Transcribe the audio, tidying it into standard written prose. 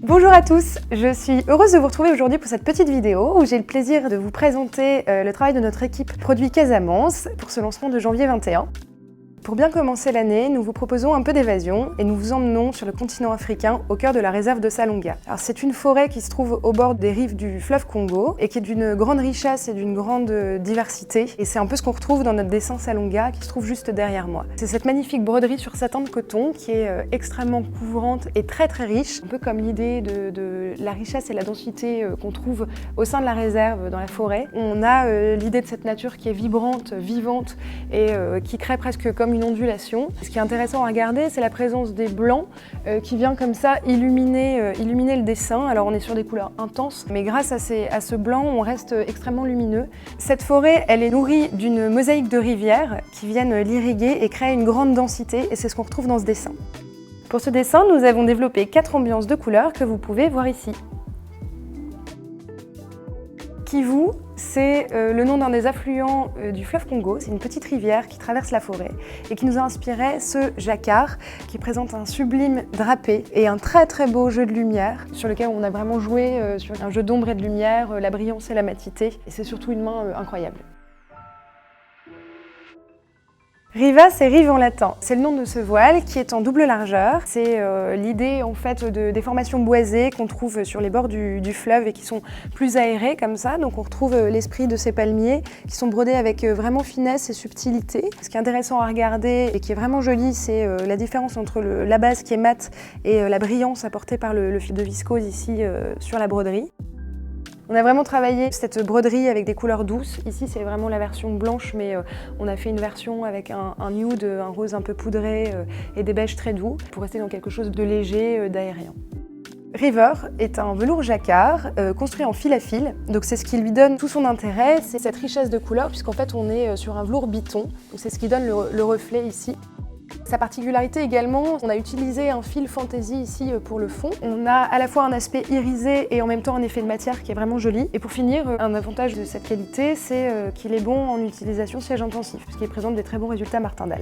Bonjour à tous, je suis heureuse de vous retrouver aujourd'hui pour cette petite vidéo où j'ai le plaisir de vous présenter le travail de notre équipe Produits Casamance pour ce lancement de janvier 21. Pour bien commencer l'année, nous vous proposons un peu d'évasion et nous vous emmenons sur le continent africain au cœur de la réserve de Salonga. Alors c'est une forêt qui se trouve au bord des rives du fleuve Congo et qui est d'une grande richesse et d'une grande diversité. Et c'est un peu ce qu'on retrouve dans notre dessin Salonga qui se trouve juste derrière moi. C'est cette magnifique broderie sur satin de coton qui est extrêmement couvrante et très riche, un peu comme l'idée de la richesse et la densité qu'on trouve au sein de la réserve dans la forêt. On a l'idée de cette nature qui est vibrante, vivante et qui crée presque comme une ondulation. Ce qui est intéressant à regarder, c'est la présence des blancs qui vient comme ça illuminer le dessin. Alors on est sur des couleurs intenses, mais grâce à ce blanc, on reste extrêmement lumineux. Cette forêt, elle est nourrie d'une mosaïque de rivières qui viennent l'irriguer et créer une grande densité, et c'est ce qu'on retrouve dans ce dessin. Pour ce dessin, nous avons développé 4 ambiances de couleurs que vous pouvez voir ici. Kivu, c'est le nom d'un des affluents du fleuve Congo. C'est une petite rivière qui traverse la forêt et qui nous a inspiré ce jacquard qui présente un sublime drapé et un très beau jeu de lumière sur lequel on a vraiment joué sur un jeu d'ombre et de lumière, la brillance et la matité. Et c'est surtout une main incroyable. Riva, c'est rive en latin. C'est le nom de ce voile qui est en double largeur. C'est l'idée en fait des formations boisées qu'on trouve sur les bords du fleuve et qui sont plus aérées comme ça. Donc on retrouve l'esprit de ces palmiers qui sont brodés avec vraiment finesse et subtilité. Ce qui est intéressant à regarder et qui est vraiment joli, c'est la différence entre la base qui est mate et la brillance apportée par le fil de viscose ici sur la broderie. On a vraiment travaillé cette broderie avec des couleurs douces. Ici, c'est vraiment la version blanche, mais on a fait une version avec un nude, un rose un peu poudré et des beiges très doux pour rester dans quelque chose de léger, d'aérien. River est un velours jacquard construit en fil à fil, donc c'est ce qui lui donne tout son intérêt, c'est cette richesse de couleurs, puisqu'en fait on est sur un velours biton, donc c'est ce qui donne le reflet ici. Sa particularité également, on a utilisé un fil fantaisie ici pour le fond. On a à la fois un aspect irisé et en même temps un effet de matière qui est vraiment joli. Et pour finir, un avantage de cette qualité, c'est qu'il est bon en utilisation siège intensif, puisqu'il présente des très bons résultats martindale.